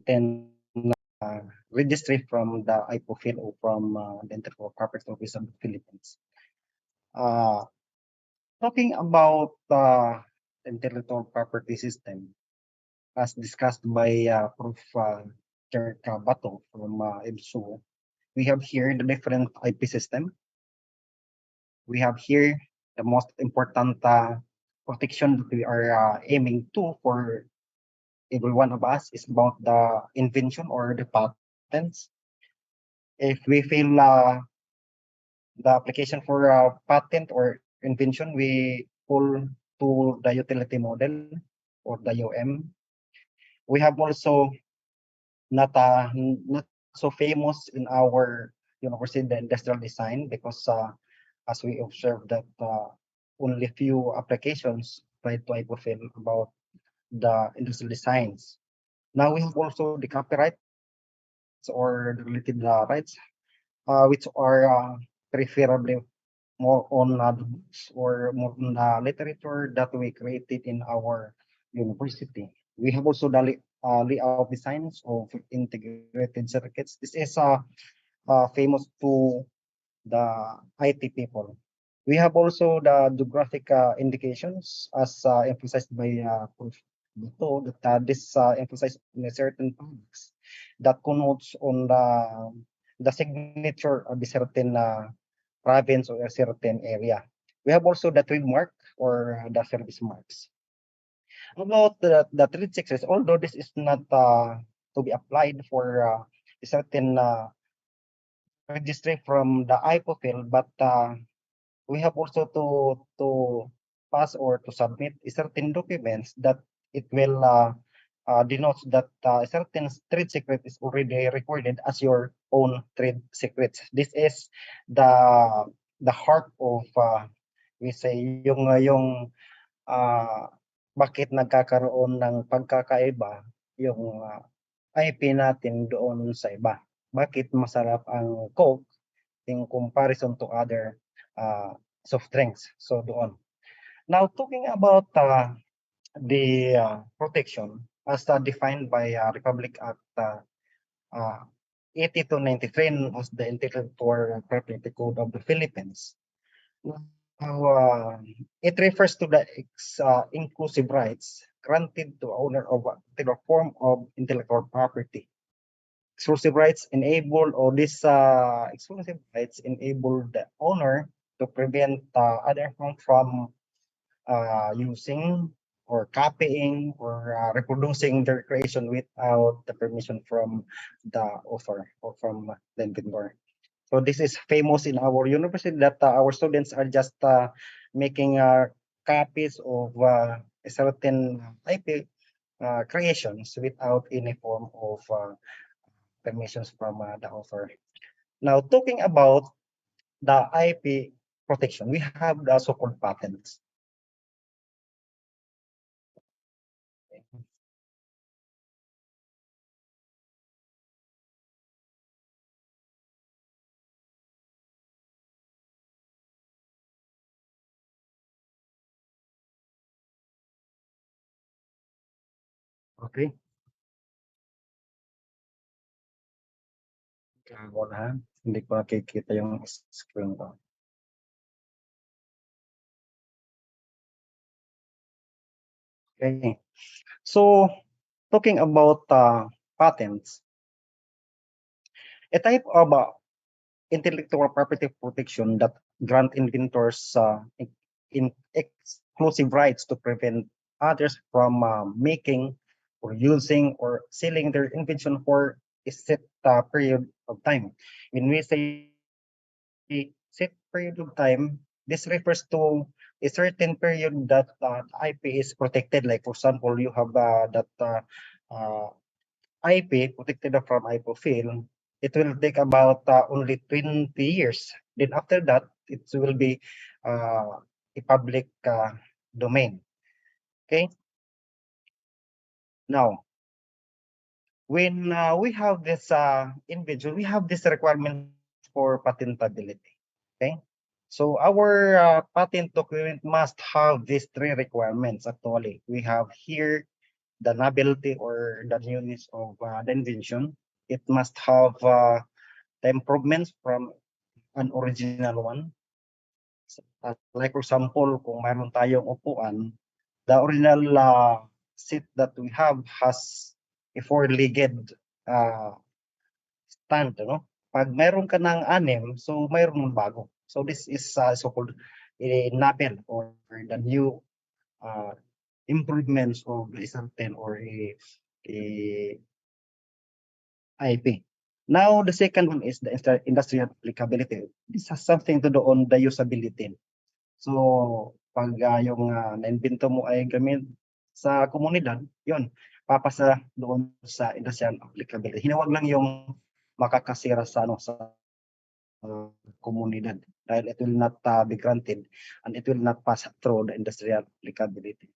certain registry from the IPOFIL or from the Intellectual Property Office of the Philippines. Talking about intellectual property system, as discussed by Prof. Jerk Bato from EBSU, we have here the different IP system. We have here the most important protection that we are aiming to for every one of us is about the invention or the patents. If we feel the application for a patent or invention, we pull to the utility model or the UM. We have also not so famous in our university the industrial design because as we observed that only few applications try to fulfill about the industrial designs. Now we have also the copyright or the related rights, which are preferably more on the books or more on the literature that we created in our university. We have also the layout designs of integrated circuits. This is famous to the IT people. We have also the geographic indications as emphasized by Prof. Buto, that this emphasizes on a certain topics that connotes on the signature of the certain province or a certain area. We have also the trademark or the service marks. About the trade secrets, although this is not to be applied for a certain registry from the IPOFIL, but we have also to pass or to submit certain documents that it will denotes that a certain trade secret is already recorded as your own trade secrets. This is the heart of we say yung bakit nagkakaroon ng pagkakaiba yung IP natin doon sa iba. Bakit masarap ang Coke in comparison to other soft drinks. So doon. Now talking about the protection as defined by Republic Act 8293 as the Intellectual Property Code of the Philippines. It refers to the inclusive rights granted to owner of a particular form of intellectual property. Exclusive rights enable, or these exclusive rights enable the owner to prevent other from using or copying or reproducing their creation without the permission from the author or from the inventor. So this is famous in our university that our students are just making copies of a certain IP creations without any form of permissions from the author. Now, talking about the IP protection, we have the so-called patents. Okay. Ako na, hindi ko nakikita yung screen ko. Okay. So, talking about patents, a type of intellectual property protection that grant inventors in exclusive rights to prevent others from making or using or selling their invention for a set period of time. When we say set period of time, this refers to a certain period that IP is protected. Like for example, you have that IP protected from IPOFIL. It will take about only 20 years. Then after that, it will be a public domain. Okay. Now, when we have this individual, we have this requirement for patentability. Okay. So our patent document must have these three requirements. Actually, we have here the novelty or the newness of the invention. It must have the improvements from an original one. Like for example, kung mayroon tayong upuan, the original seat that we have has a four-legged stand, no? Pag mayroon ka ng anim, so mayroon mong bago. So this is so-called a novel or the new improvements of the certain or a IP. Now, the second one is the industrial applicability. This has something to do on the usability. So, pag yung na-invento mo ay gamit sa komunidad, yun, papasa doon sa industrial applicability. Hinawag lang yung makakasira sa sa komunidad dahil it will not be granted and it will not pass through the industrial applicability.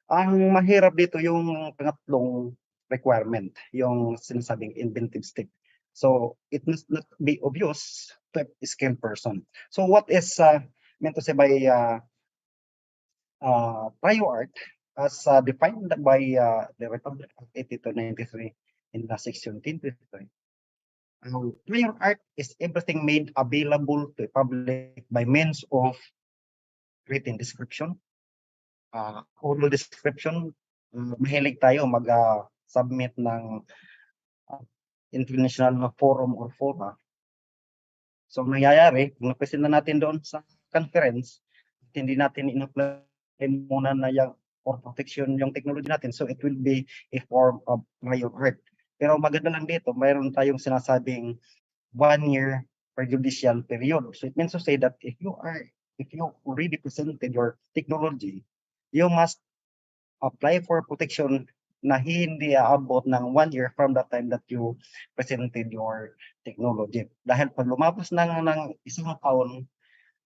Ang mahirap dito yung pangatlong requirement, yung sinasabing inventive step. So, it must not be obvious to a skilled person. So, what is meant to say by prior art as defined by the Republic Act 8293 in the section 1023? Prior art is everything made available to the public by means of written description, oral description. Mahilig tayo mag-submit ng international forum or fora. So, nangyayari, kung napresent na natin doon sa conference, hindi natin in-apply muna na yung for protection yung technology natin. So, it will be a form of prior art. Pero maganda lang dito, mayroon tayong sinasabing 1 year prejudicial period. So, it means to say that if you already presented your technology, you must apply for protection na hindi aabot ng 1 year from the time that you presented your technology. Dahil pag lumabas ng isang taon,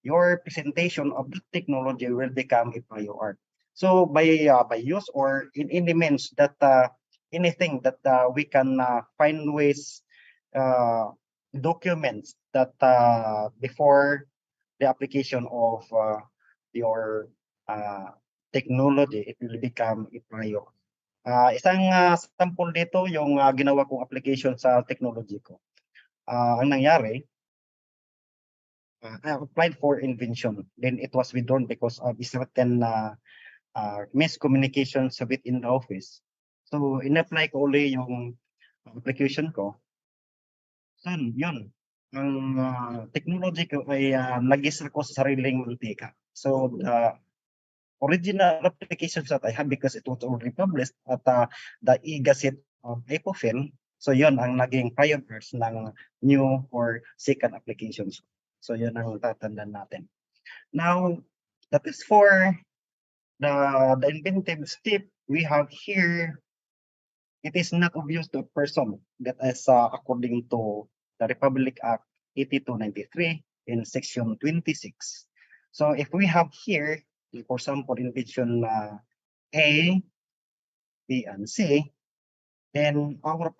your presentation of the technology will become a prior art. So by use or in any means that anything that we can find ways documents that before the application of your technology, it will become a prior. Isang sample dito yung ginawa kong application sa technology ko. Ang nangyari, I applied for invention. Then it was withdrawn because of certain miscommunications within the office. So, in-apply ko uli yung application ko. So, yun. Ang technology ko ay nag-isa ko sa sariling mantika. So, the original applications that I have because it was already published at the e-gazette of Epofil. So, yun ang naging prior verse ng new or second applications. So, yun ang tatandaan natin. Now, that is for the inventive step we have here. It is not obvious to a person that is according to the Republic Act 8293 in section 26. So if we have here, for example, invention A, B, and C, then our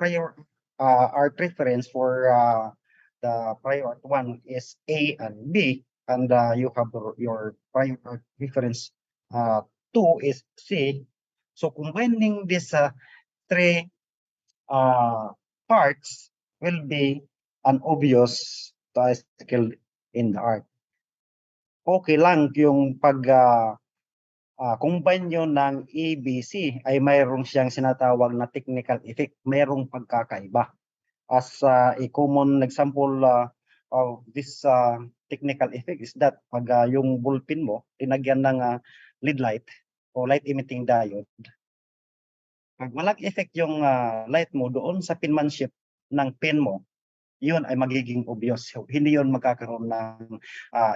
preference for the prior art 1 is A and B, and you have your prior art preference 2 is C. So combining these three parts will be an obvious to a skilled in the art. Okay lang yung pag combine yun ng ABC ay mayroon siyang sinatawag na technical effect, mayroong pagkakaiba. As a common example of this technical effect is that pag yung ballpen mo, tinagyan ng lead light o light emitting diode, pag walang effect yung light mo doon sa penmanship ng pen mo, yun ay magiging obvious. So, hindi yun magkakaroon ng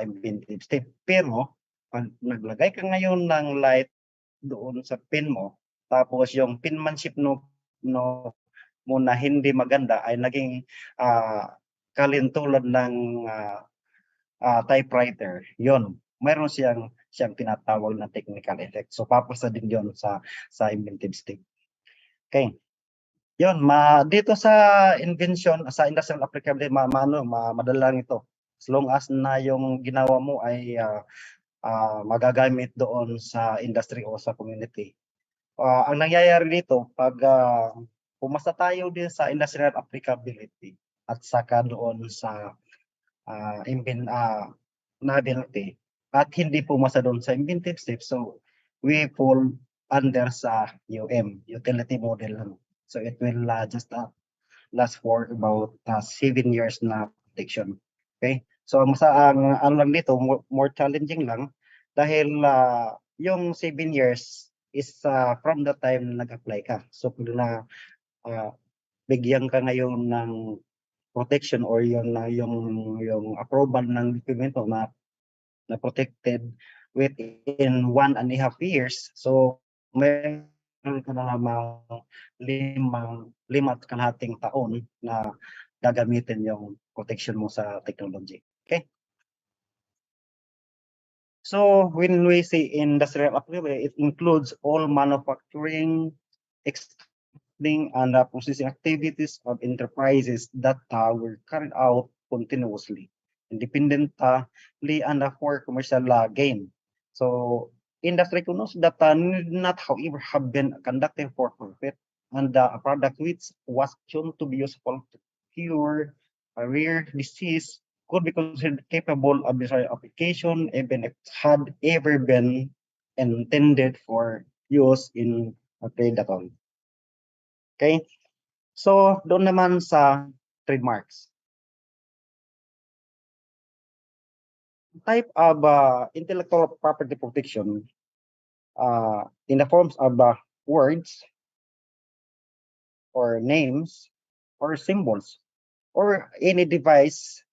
inventive step. Pero, pag naglagay ka ngayon ng light doon sa pen mo, tapos yung penmanship mo na hindi maganda ay naging kalintulad ng typewriter. Yun, mayroon siyang tinatawag na technical effect. So, papasa din yun sa inventive step. Okay. Yun, dito sa invention, sa industrial applicability, madala lang ito. As long as na yung ginawa mo ay magagamit doon sa industry o sa community. Ang nangyayari dito 'pag, pumasa tayo din sa industrial applicability at saka doon sa, novelty at hindi pumasa doon sa inventive step, so we fall under sa utility model lang. So it will, just, last for about, 7 years na protection. Okay? So ang ano lang dito more challenging lang dahil, yung 7 years is, from the time na nag-apply ka. So pag ah, bigyan ka ngayon ng protection or yung approval ng dokumento na protected within 1.5 years. So meron ka na lamang 5.5 taon na gagamitin yung protection mo sa technology. Okay? So when we say industrial applicability, it includes all manufacturing, extracting, and, processing activities of enterprises that, were carried out continuously, independently, and, for commercial, gain. So industry connotes that, need not however have been conducted for profit, and, a product which was shown to be useful to cure a rare disease could be considered capable of desired application even if it had ever been intended for use in a predator. Okay? So, doon naman sa trademarks. Type of, intellectual property protection, in the forms of, words or names or symbols or any device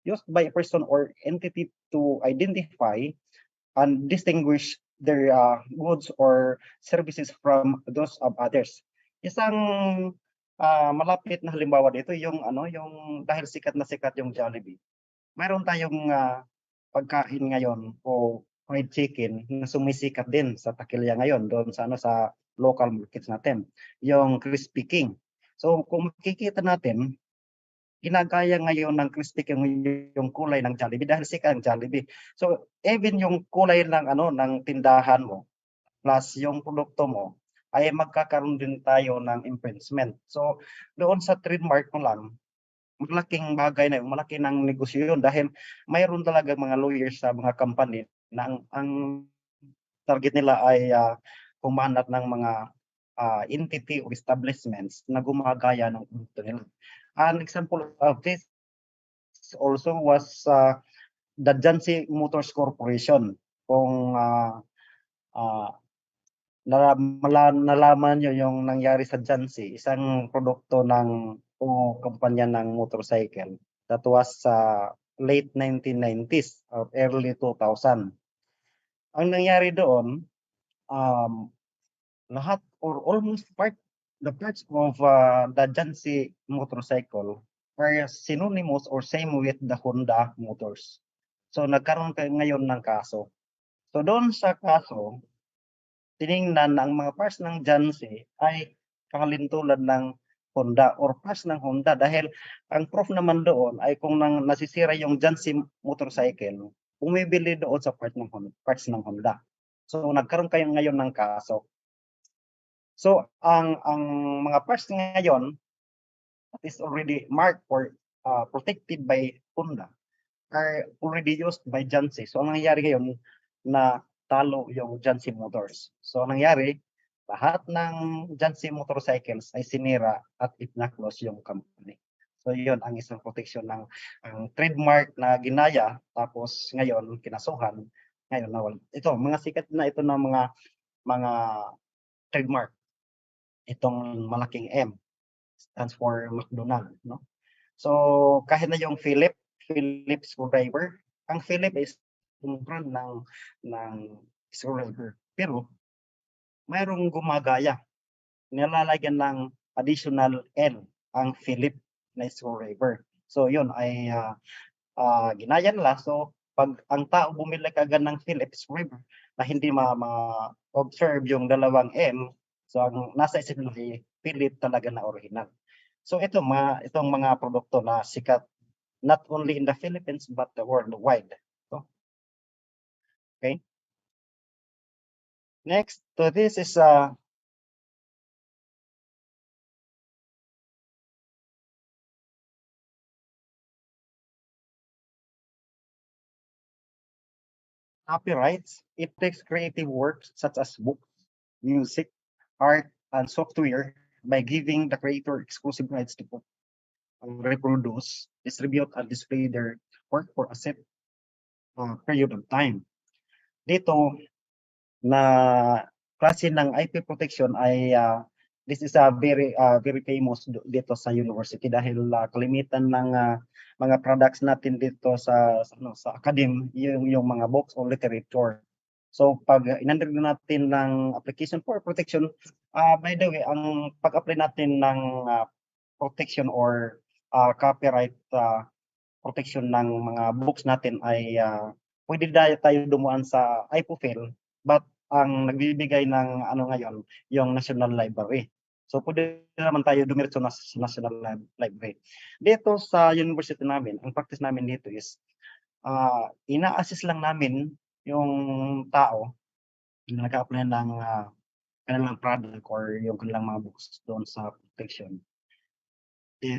used by a person or entity to identify and distinguish their, goods or services from those of others. Isang, malapit na halimbawa dito yung ano, yung dahil sikat na sikat yung Jollibee. Mayroon tayong, pagkain ngayon o fried chicken na sumisikat din sa Takilya ngayon doon sa ano, sa local markets natin, yung Crispy King. So kung makikita natin, ginagaya ngayon ng Crispy King yung kulay ng Jollibee dahil sikat ang Jollibee. So even yung kulay ng ano, ng tindahan mo plus yung produkto mo ay magkakaroon din tayo ng infringement. So doon sa trademark mo lang, malaking bagay na yun, malaki ng negosyo yun dahil mayroon talagang mga lawyers sa mga company na ang target nila ay, humanap ng mga, entity or establishments na gumagaya ng produkto nila. An example of this also was, the Jansi Motors Corporation. Kung, ah, nalaman niyo yung nangyari sa Jansi, isang produkto ng o kumpanya ng motorcycle that was sa late 1990s or early 2000. Ang nangyari doon, um, lahat or almost the parts of, the Jansi motorcycle are synonymous or same with the Honda motors. So nagkaroon ngayon ng kaso. So doon sa kaso, tiningnan na ang mga parts ng Jansi ay kahalintulad ng Honda or parts ng Honda dahil ang proof naman doon ay kung nasisira yung Jansi motorcycle, bumibili doon sa parts ng Honda. So nagkaroon kayo ngayon ng kaso. So ang mga parts ngayon that is already marked or, protected by Honda are already used by Jansi. So ang nangyayari ngayon na talo yung Jansi Motors. So ang nangyari, lahat ng Jansi motorcycles ay sinira at ipinaklos yung company. So yun ang isang protection ng ang trademark na ginaya tapos ngayon kinasuhan, ngayon nawala. Ito mga sikat na ito ng mga trademark. Itong malaking M stands for McDonald, no? So kahit na yung Philips screwdriver, ang Philips is yung brand ng screwdriver. Pero mayroong gumagaya, nilalagyan ng additional L ang Philip na screwdriver. So yun ay, ginaya nila. So pag ang tao bumili kaagad ng Philips screwdriver na hindi ma-observe yung dalawang M, so ang nasa isip nila ay Philip talaga na original. So itong mga produkto na sikat not only in the Philippines but worldwide. So, okay. Next, so this is, copyrights, it takes creative works such as books, music, art, and software by giving the creator exclusive rights to reproduce, distribute, and display their work for a set period of time. Dito, na klase ng IP protection ay this is a very famous dito sa university dahil kalimitan ng mga products natin dito sa academy yung mga books or literature. So pag inunder natin ng application for protection, by the way, ang pag-apply natin ng protection or copyright protection ng mga books natin ay pwede tayo dumaan sa IPOFIL, but ang nagbibigay ng ano ngayon, yung National Library. So pwede naman tayo dumiretso sa National Library. Dito sa university namin, ang practice namin dito is ina-assist lang namin yung tao na nag-a-apply ng kanilang product or yung kanilang mga books doon sa protection.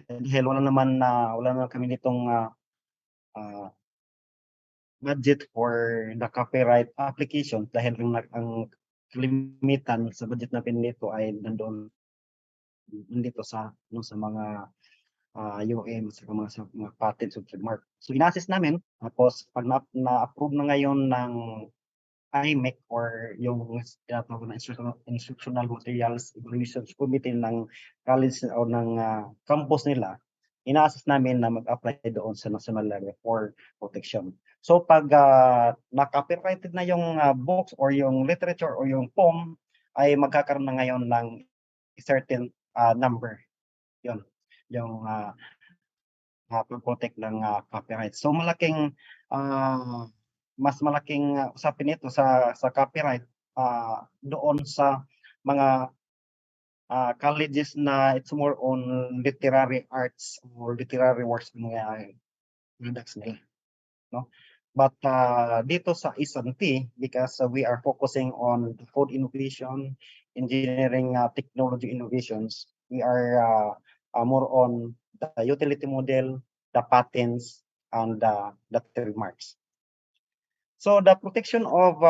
Dahil wala naman kami nitong budget for the copyright application dahil ang kalimitan sa budget natin dito ay nandito sa mga UM sa mga patents of trademark. So ina-assess namin tapos pag na-approve na ngayon ng IMEC or yung tinatawag na instructional materials evaluations committee ng college o ng campus nila, ina-assess namin na mag-apply doon sa national level for protection. So pag na-copyrighted na yung books or yung literature or yung poem, ay magkakaroon na ngayon ng certain number. Yun, yung pag-protect ng copyright. So mas malaking usapin ito sa copyright doon sa mga colleges na it's more on literary arts or literary works ng products nila, no? But dito sa Isanti, because we are focusing on food innovation, engineering, technology innovations, we are more on the utility model, the patents, and the trademarks. So the protection of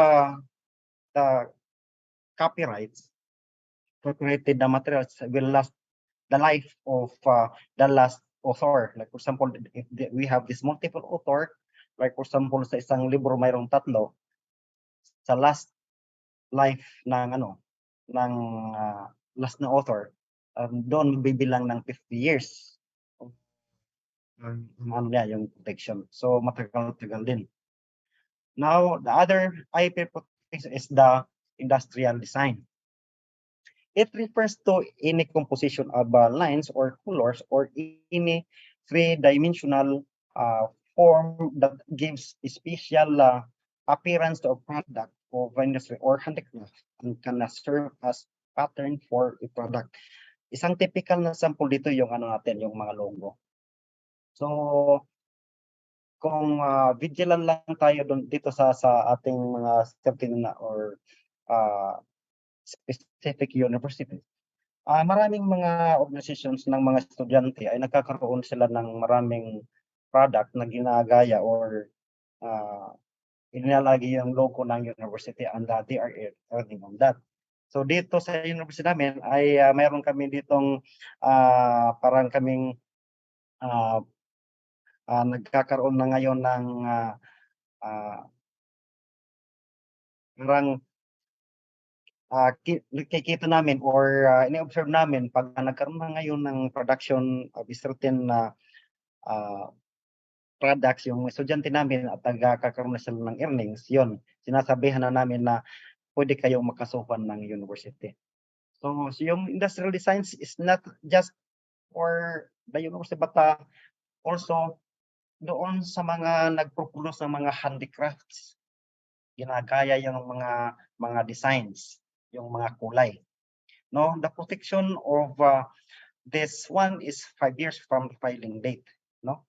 the copyrights, copyrighted the materials will last the life of the last author. Like for example, if we have this multiple author, like for example sa isang libro mayroong tatlo, sa last life ng ng last na author, doon magbibilang ng 50 years yung protection. So matagal-tagal din. Now, the other IP protection is the industrial design. It refers to any composition of lines or colors or any three-dimensional form that gives a special appearance to a product of industry or handicraft and can serve as pattern for a product. Isang typical na sample dito yung yung mga logo. So, kung vigilant lang tayo dito sa ating mga certain na or specific university, maraming mga organizations ng mga estudyante ay nagkakaroon sila ng maraming product na ginagaya or inilalagay yung logo ng university and they are earning on that. So dito sa university namin ay mayroon kami ditong parang kaming nagkakaroon na ngayon ng parang nakikita namin or ini-observe namin pag nagkaroon na ngayon ng production of certain products yung estudyante namin at nagkakaroon na sila ng earnings, yun, sinasabihan na namin na pwede kayong makasuhan ng university. So yung industrial designs is not just for the university but also doon sa mga nagproproduce ng mga handicrafts, ginagaya yung mga designs, yung mga kulay. No, the protection of this one is 5 years from the filing date, no?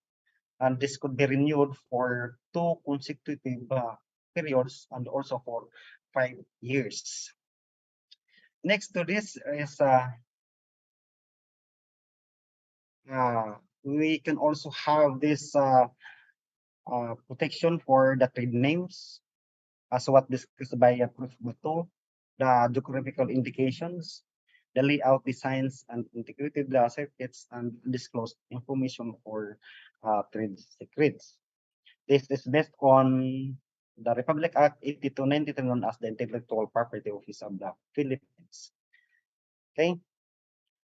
And this could be renewed for 2 consecutive periods and also for 5 years. Next to this is we can also have this protection for the trade names. as what discussed by Prof. Bato, the geographical indications, the layout designs, and integrated circuits and disclosed information for trade secrets. This is based on the Republic Act 8293, known as the Intellectual Property Office of the Philippines. Okay.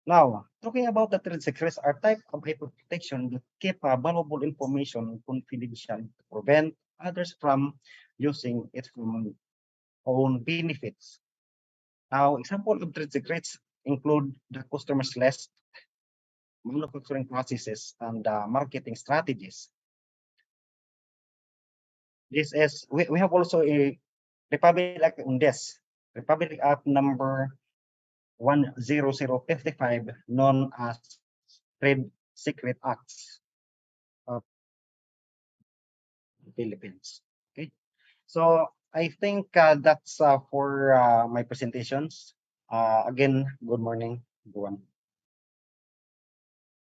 Now, talking about the trade secrets are type of IP protection that keep valuable information confidential to prevent others from using it for own benefits. Now, example of trade secrets include the customer's list, manufacturing processes, and marketing strategies. This is we have also a Republic Act on this. Republic Act number 10055, known as Trade Secret Acts of the Philippines. Okay, so I think that's for my presentations. Again, good morning, everyone.